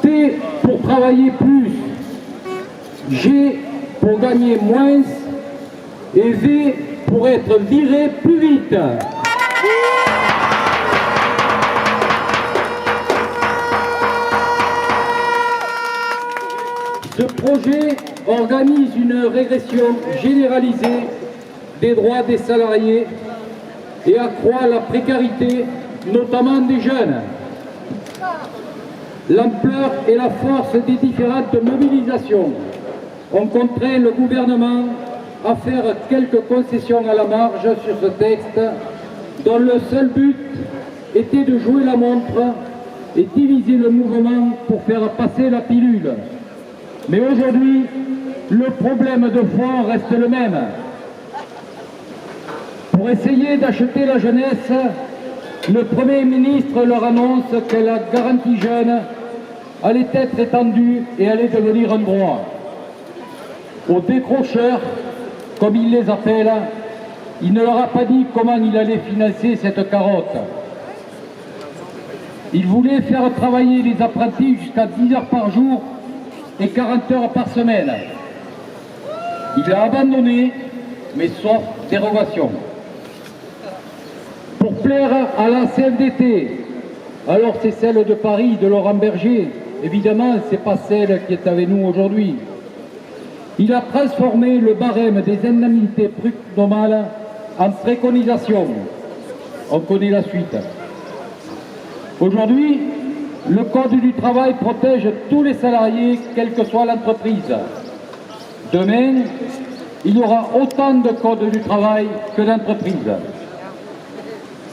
T pour travailler plus, G pour gagner moins et V pour être viré plus vite. Ce projet organise une régression généralisée des droits des salariés et accroît la précarité, notamment des jeunes. L'ampleur et la force des différentes mobilisations ont contraint le gouvernement à faire quelques concessions à la marge sur ce texte dont le seul but était de jouer la montre et diviser le mouvement pour faire passer la pilule. Mais aujourd'hui, le problème de fond reste le même. Pour essayer d'acheter la jeunesse, le Premier ministre leur annonce que la garantie jeune allait être étendue et allait devenir un droit. Aux décrocheurs, comme il les appelle, il ne leur a pas dit comment il allait financer cette carotte. Il voulait faire travailler les apprentis jusqu'à 10 heures par jour et 40 heures par semaine. Il a abandonné, mais sauf dérogation. Pour plaire à la CFDT, alors c'est celle de Paris, de Laurent Berger, évidemment, c'est pas celle qui est avec nous aujourd'hui. Il a transformé le barème des indemnités prud'homales en préconisation. On connaît la suite. Aujourd'hui, le Code du travail protège tous les salariés, quelle que soit l'entreprise. Demain, il y aura autant de codes du travail que d'entreprises.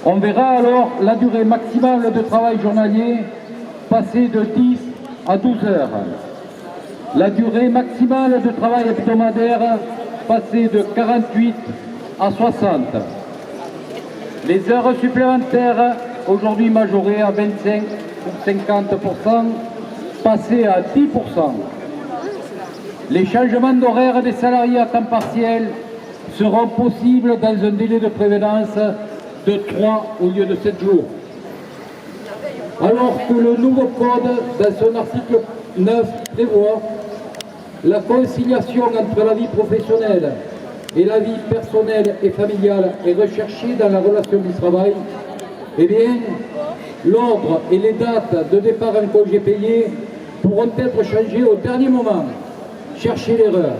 On verra alors la durée maximale de travail journalier passer de 10 à 12 heures. La durée maximale de travail hebdomadaire passer de 48 à 60. Les heures supplémentaires, aujourd'hui majorées à 25 ou 50%, passer à 10%. Les changements d'horaire des salariés à temps partiel seront possibles dans un délai de prévenance de 3 au lieu de 7 jours. Alors que le nouveau code, dans son article 9, prévoit la conciliation entre la vie professionnelle et la vie personnelle et familiale est recherchée dans la relation du travail, eh bien, l'ordre et les dates de départ en congé payé pourront être changés au dernier moment. Cherchez l'erreur.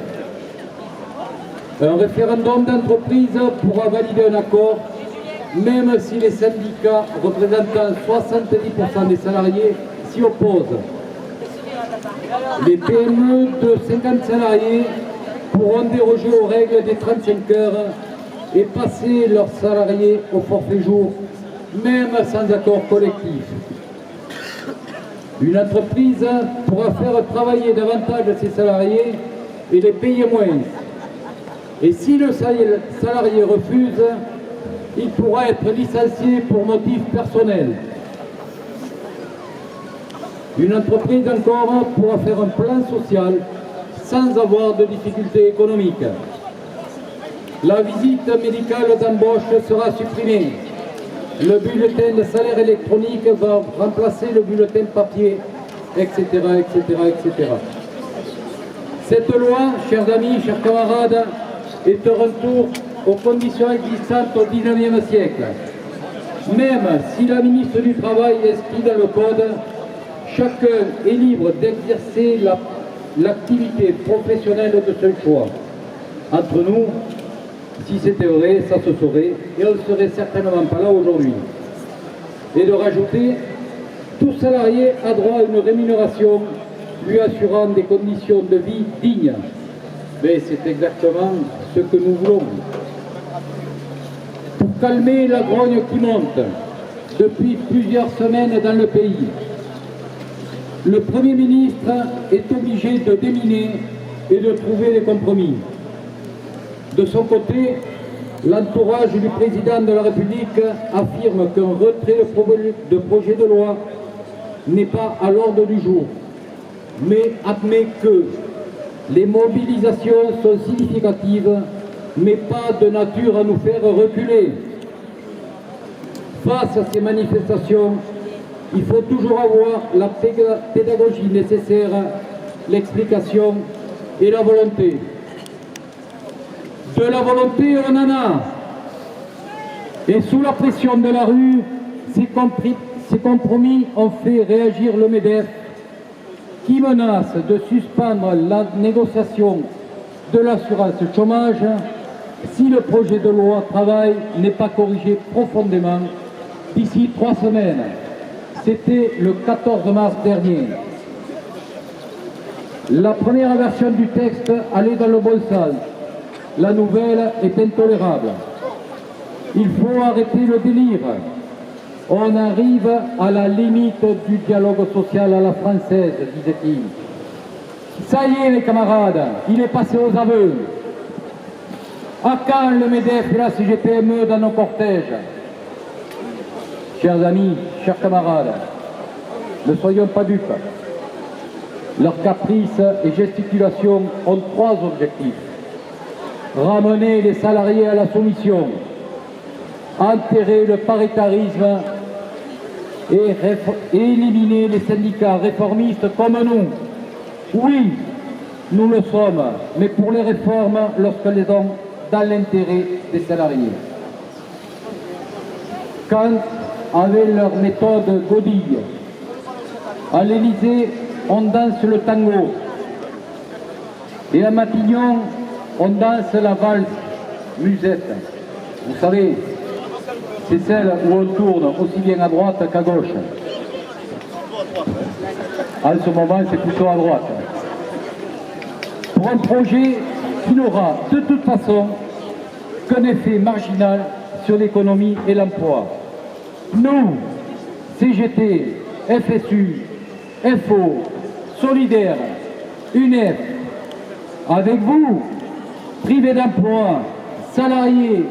Un référendum d'entreprise pourra valider un accord, même si les syndicats représentant 70% des salariés s'y opposent. Les PME de 50 salariés pourront déroger aux règles des 35 heures et passer leurs salariés au forfait jour, même sans accord collectif. Une entreprise pourra faire travailler davantage ses salariés et les payer moins. Et si le salarié refuse, il pourra être licencié pour motif personnel. Une entreprise encore pourra faire un plan social sans avoir de difficultés économiques. La visite médicale d'embauche sera supprimée. Le bulletin de salaire électronique va remplacer le bulletin papier, etc., etc., etc. Cette loi, chers amis, chers camarades, est un retour aux conditions existantes au XIXe siècle. Même si la ministre du Travail inscrit dans le Code, chacun est libre d'exercer l'activité professionnelle de son choix. Entre nous, si c'était vrai, ça se saurait, et on ne serait certainement pas là aujourd'hui. Et de rajouter, tout salarié a droit à une rémunération lui assurant des conditions de vie dignes. Mais c'est exactement ce que nous voulons. Pour calmer la grogne qui monte depuis plusieurs semaines dans le pays, le Premier ministre est obligé de déminer et de trouver des compromis. De son côté, l'entourage du président de la République affirme qu'un retrait de projet de loi n'est pas à l'ordre du jour, mais admet que les mobilisations sont significatives, mais pas de nature à nous faire reculer. Face à ces manifestations, il faut toujours avoir la pédagogie nécessaire, l'explication et la volonté. De la volonté, on en a. Et sous la pression de la rue, ces compromis ont fait réagir le MEDEF, qui menace de suspendre la négociation de l'assurance chômage si le projet de loi travail n'est pas corrigé profondément d'ici 3 semaines. C'était le 14 mars dernier. La première version du texte allait dans le bon sens. La nouvelle est intolérable. Il faut arrêter le délire. On arrive à la limite du dialogue social à la française, disait-il. Ça y est, les camarades, il est passé aux aveux. À quand le MEDEF et la CGPME dans nos cortèges? Chers amis, chers camarades, ne soyons pas dupes. Leurs caprices et gesticulations ont 3 objectifs. Ramener les salariés à la soumission, enterrer le paritarisme et éliminer les syndicats réformistes comme nous. Oui, nous le sommes, mais pour les réformes lorsqu'elles sont dans l'intérêt des salariés. Kant avait leur méthode godille. À l'Élysée, on danse le tango. Et à Matignon, on danse la valse musette. Vous savez, c'est celle où on tourne aussi bien à droite qu'à gauche. En ce moment, c'est plutôt à droite. Pour un projet qui n'aura de toute façon qu'un effet marginal sur l'économie et l'emploi. Nous, CGT, FSU, FO, Solidaire, UNEF, avec vous, privés d'emploi, salariés,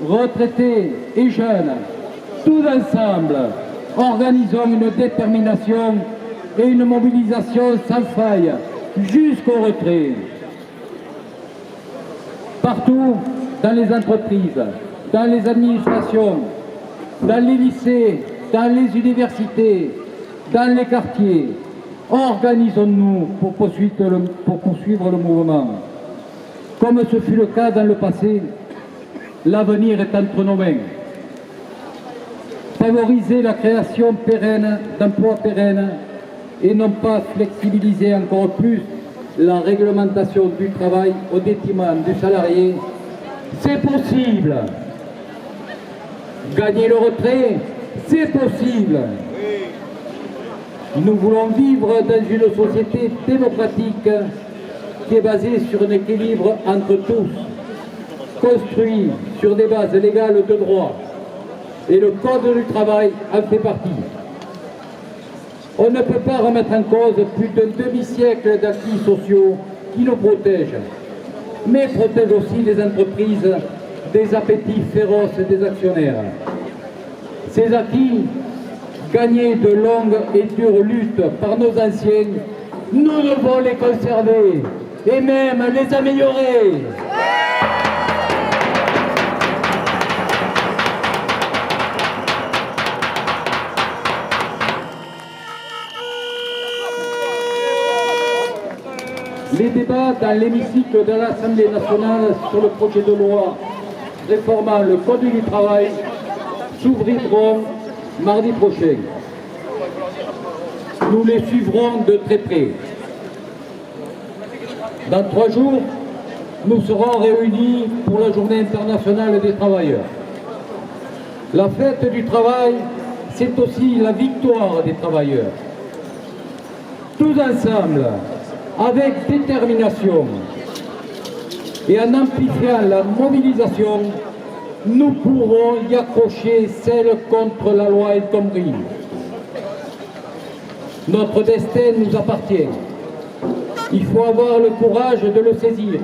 retraités et jeunes, tous ensemble, organisons une détermination et une mobilisation sans faille jusqu'au retrait. Partout, dans les entreprises, dans les administrations, dans les lycées, dans les universités, dans les quartiers, organisons-nous pour poursuivre le mouvement. Comme ce fut le cas dans le passé, l'avenir est entre nos mains. Favoriser la création pérenne d'emplois pérennes et non pas flexibiliser encore plus la réglementation du travail au détriment du salarié, c'est possible. Gagner le retrait, c'est possible. Nous voulons vivre dans une société démocratique qui est basée sur un équilibre entre tous, construit sur des bases légales de droit. Et le Code du travail en fait partie. On ne peut pas remettre en cause plus d'un demi-siècle d'acquis sociaux qui nous protègent, mais protègent aussi les entreprises des appétits féroces des actionnaires. Ces acquis, gagnés de longues et dures luttes par nos anciens, nous devons les conserver et même les améliorer. Les débats dans l'hémicycle de l'Assemblée nationale sur le projet de loi réformant le Code du travail s'ouvriront mardi prochain. Nous les suivrons de très près. Dans 3 jours, nous serons réunis pour la Journée internationale des travailleurs. La fête du travail, c'est aussi la victoire des travailleurs. Tous ensemble, avec détermination et en amplifiant la mobilisation, nous pourrons y accrocher celle contre la loi El Khomri. Notre destin nous appartient. Il faut avoir le courage de le saisir.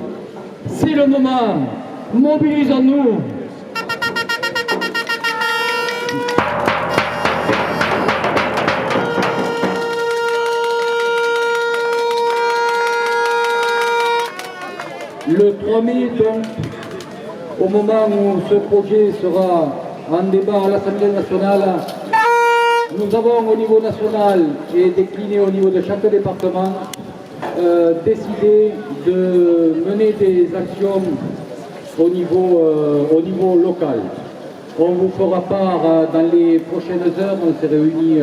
C'est le moment. Mobilisons-nous. Le 3 mai, donc, au moment où ce projet sera en débat à l'Assemblée nationale, nous avons au niveau national et décliné au niveau de chaque département décidé de mener des actions au niveau local. On vous fera part dans les prochaines heures, on s'est réunis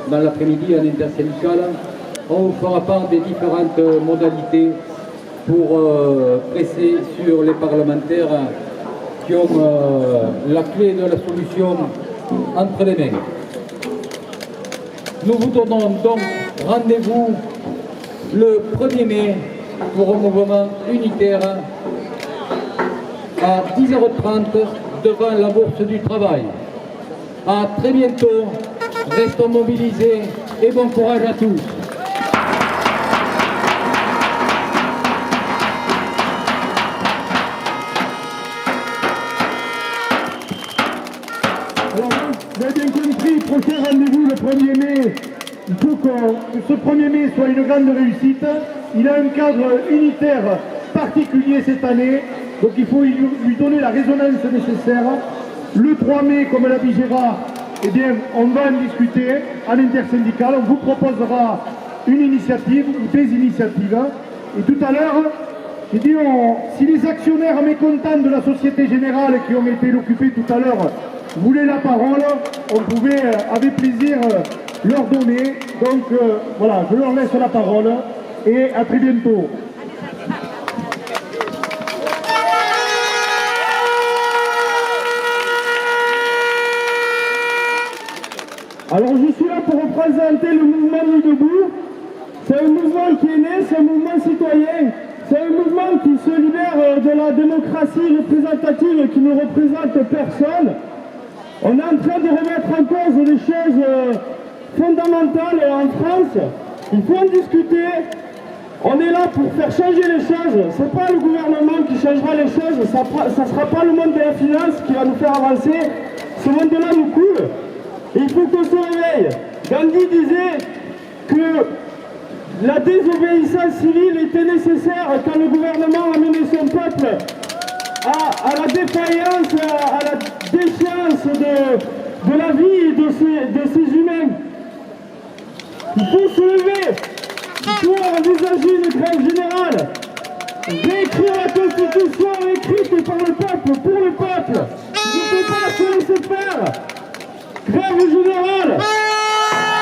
dans l'après-midi en intersyndical, on vous fera part des différentes modalités pour presser sur les parlementaires qui ont la clé de la solution entre les mains. Nous vous donnons donc rendez-vous le 1er mai pour un mouvement unitaire à 10h30 devant la Bourse du Travail. À très bientôt, restons mobilisés et bon courage à tous. Alors, vous avez bien compris, prochain rendez-vous le 1er mai. Il faut que ce 1er mai soit une grande réussite. Il a un cadre unitaire particulier cette année, donc il faut lui donner la résonance nécessaire. Le 3 mai, comme l'a dit Gérard, eh bien, on va en discuter à l'intersyndicale. On vous proposera une initiative ou des initiatives. Et tout à l'heure, j'ai dit, si les actionnaires mécontents de la Société Générale qui ont été occupés tout à l'heure voulaient la parole, on pouvait avec plaisir leur donner. Donc voilà, je leur laisse la parole et à très bientôt. Alors je suis là pour représenter le mouvement Nuit debout. C'est un mouvement qui est né, c'est un mouvement citoyen. C'est un mouvement qui se libère de la démocratie représentative qui ne représente personne. On est en train de remettre en cause des choses fondamentales en France. Il faut en discuter. On est là pour faire changer les choses. Ce n'est pas le gouvernement qui changera les choses. Ça ne sera pas le monde de la finance qui va nous faire avancer. Ce monde-là nous coule. Et il faut qu'on se réveille. Gandhi disait que la désobéissance civile était nécessaire quand le gouvernement a mené son peuple à la défaillance, à la déchéance de la vie de ces humains. Il faut se lever, il faut envisager une grève générale, réécrire la Constitution écrite par le peuple, pour le peuple. Il ne faut pas se laisser faire. Grève générale.